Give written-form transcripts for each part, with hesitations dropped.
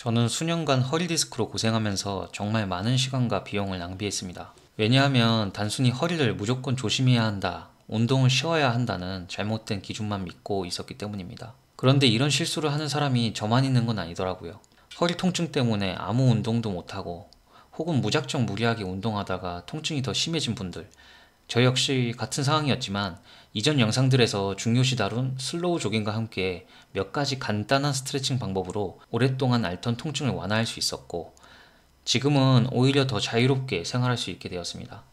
저는 수년간 허리디스크로 고생하면서 정말 많은 시간과 비용을 낭비했습니다. 왜냐하면 단순히 허리를 무조건 조심해야 한다, 운동을 쉬어야 한다는 잘못된 기준만 믿고 있었기 때문입니다. 그런데 이런 실수를 하는 사람이 저만 있는 건 아니더라고요. 허리 통증 때문에 아무 운동도 못하고 혹은 무작정 무리하게 운동하다가 통증이 더 심해진 분들, 저 역시 같은 상황이었지만 이전 영상들에서 중요시 다룬 슬로우 조깅과 함께 몇 가지 간단한 스트레칭 방법으로 오랫동안 앓던 통증을 완화할 수 있었고, 지금은 오히려 더 자유롭게 생활할 수 있게 되었습니다.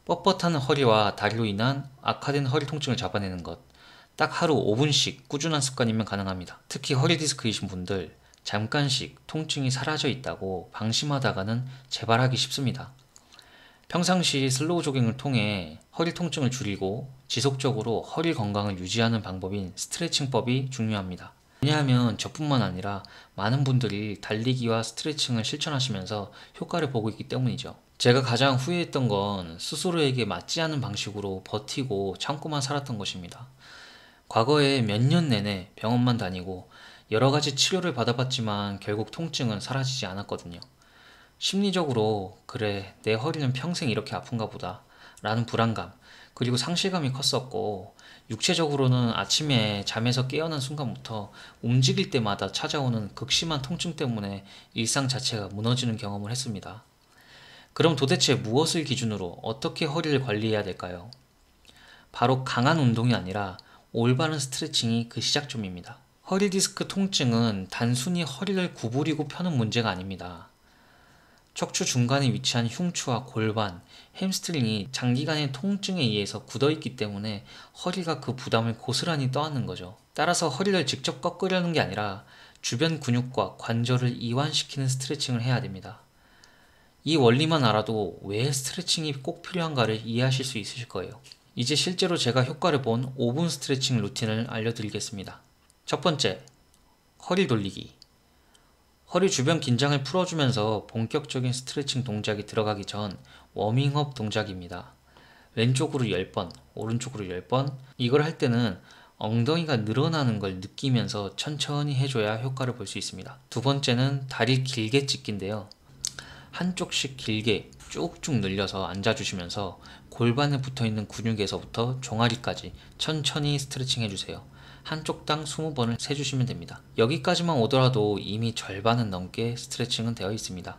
뻣뻣한 허리와 다리로 인한 악화된 허리 통증을 잡아내는 것, 딱 하루 5분씩 꾸준한 습관이면 가능합니다. 특히 허리 디스크이신 분들, 잠깐씩 통증이 사라져 있다고 방심하다가는 재발하기 쉽습니다. 평상시 슬로우 조깅을 통해 허리 통증을 줄이고 지속적으로 허리 건강을 유지하는 방법인 스트레칭법이 중요합니다. 왜냐하면 저뿐만 아니라 많은 분들이 달리기와 스트레칭을 실천하시면서 효과를 보고 있기 때문이죠. 제가 가장 후회했던 건 스스로에게 맞지 않은 방식으로 버티고 참고만 살았던 것입니다. 과거에 몇 년 내내 병원만 다니고 여러 가지 치료를 받아봤지만 결국 통증은 사라지지 않았거든요. 심리적으로 그래, 내 허리는 평생 이렇게 아픈가 보다 라는 불안감, 그리고 상실감이 컸었고, 육체적으로는 아침에 잠에서 깨어난 순간부터 움직일 때마다 찾아오는 극심한 통증 때문에 일상 자체가 무너지는 경험을 했습니다. 그럼 도대체 무엇을 기준으로 어떻게 허리를 관리해야 될까요? 바로 강한 운동이 아니라 올바른 스트레칭이 그 시작점입니다. 허리 디스크 통증은 단순히 허리를 구부리고 펴는 문제가 아닙니다. 척추 중간에 위치한 흉추와 골반, 햄스트링이 장기간의 통증에 의해서 굳어있기 때문에 허리가 그 부담을 고스란히 떠안는 거죠. 따라서 허리를 직접 꺾으려는 게 아니라 주변 근육과 관절을 이완시키는 스트레칭을 해야 됩니다. 이 원리만 알아도 왜 스트레칭이 꼭 필요한가를 이해하실 수 있으실 거예요. 이제 실제로 제가 효과를 본 5분 스트레칭 루틴을 알려드리겠습니다. 첫 번째, 허리 돌리기. 허리 주변 긴장을 풀어주면서 본격적인 스트레칭 동작이 들어가기 전 워밍업 동작입니다. 왼쪽으로 10번, 오른쪽으로 10번. 이걸 할 때는 엉덩이가 늘어나는 걸 느끼면서 천천히 해줘야 효과를 볼 수 있습니다. 두 번째는 다리 길게 찢기인데요. 한쪽씩 길게 쭉쭉 늘려서 앉아주시면서 골반에 붙어있는 근육에서부터 종아리까지 천천히 스트레칭 해주세요. 한쪽당 20번을 세주시면 됩니다. 여기까지만 오더라도 이미 절반은 넘게 스트레칭은 되어 있습니다.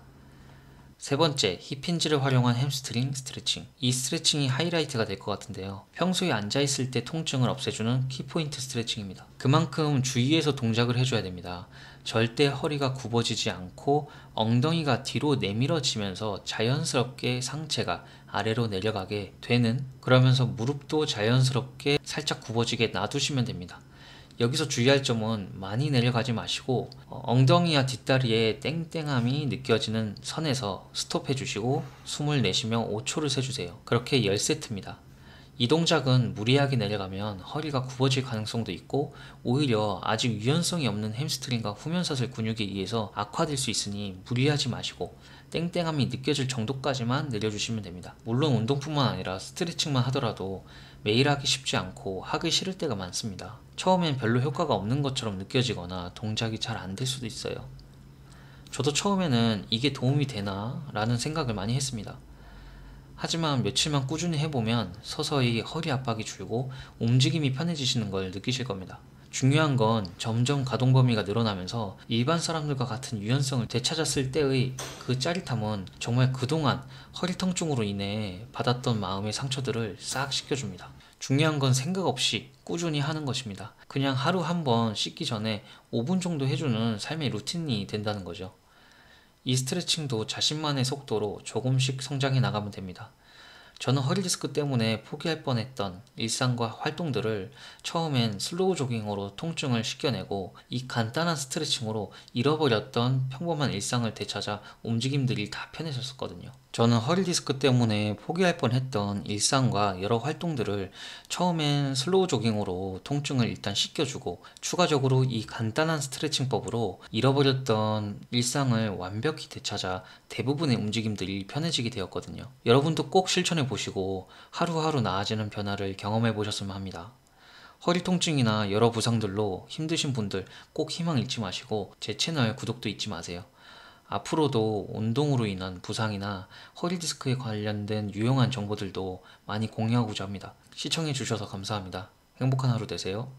세 번째, 힙힌지를 활용한 햄스트링 스트레칭. 이 스트레칭이 하이라이트가 될 것 같은데요. 평소에 앉아있을 때 통증을 없애주는 키포인트 스트레칭입니다. 그만큼 주의해서 동작을 해줘야 됩니다. 절대 허리가 굽어지지 않고 엉덩이가 뒤로 내밀어지면서 자연스럽게 상체가 아래로 내려가게 되는, 그러면서 무릎도 자연스럽게 살짝 굽어지게 놔두시면 됩니다. 여기서 주의할 점은 많이 내려가지 마시고 엉덩이와 뒷다리에 땡땡함이 느껴지는 선에서 스톱해 주시고 숨을 내쉬며 5초를 세주세요. 그렇게 10세트입니다. 이 동작은 무리하게 내려가면 허리가 굽어질 가능성도 있고 오히려 아직 유연성이 없는 햄스트링과 후면사슬 근육에 의해서 악화될 수 있으니 무리하지 마시고 땡땡함이 느껴질 정도까지만 내려주시면 됩니다. 물론 운동뿐만 아니라 스트레칭만 하더라도 매일 하기 쉽지 않고 하기 싫을 때가 많습니다. 처음엔 별로 효과가 없는 것처럼 느껴지거나 동작이 잘 안 될 수도 있어요. 저도 처음에는 이게 도움이 되나? 라는 생각을 많이 했습니다. 하지만 며칠만 꾸준히 해보면 서서히 허리 압박이 줄고 움직임이 편해지시는 걸 느끼실 겁니다. 중요한 건 점점 가동 범위가 늘어나면서 일반 사람들과 같은 유연성을 되찾았을 때의 그 짜릿함은 정말 그동안 허리 통증으로 인해 받았던 마음의 상처들을 싹 씻겨줍니다. 중요한 건 생각 없이 꾸준히 하는 것입니다. 그냥 하루 한 번 씻기 전에 5분 정도 해주는 삶의 루틴이 된다는 거죠. 이 스트레칭도 자신만의 속도로 조금씩 성장해 나가면 됩니다. 저는 허리 디스크 때문에 포기할 뻔했던 일상과 활동들을 처음엔 슬로우 조깅으로 통증을 씻겨내고 이 간단한 스트레칭으로 잃어버렸던 평범한 일상을 되찾아 움직임들이 다 편해졌었거든요. 저는 허리 디스크 때문에 포기할 뻔했던 일상과 여러 활동들을 처음엔 슬로우 조깅으로 통증을 일단 씻겨주고 추가적으로 이 간단한 스트레칭법으로 잃어버렸던 일상을 완벽히 되찾아 대부분의 움직임들이 편해지게 되었거든요. 여러분도 꼭 실천해 보시고 하루하루 나아지는 변화를 경험해 보셨으면 합니다. 허리 통증이나 여러 부상들로 힘드신 분들 꼭 희망 잃지 마시고 제 채널 구독도 잊지 마세요. 앞으로도 운동으로 인한 부상이나 허리 디스크에 관련된 유용한 정보들도 많이 공유하고자 합니다. 시청해 주셔서 감사합니다. 행복한 하루 되세요.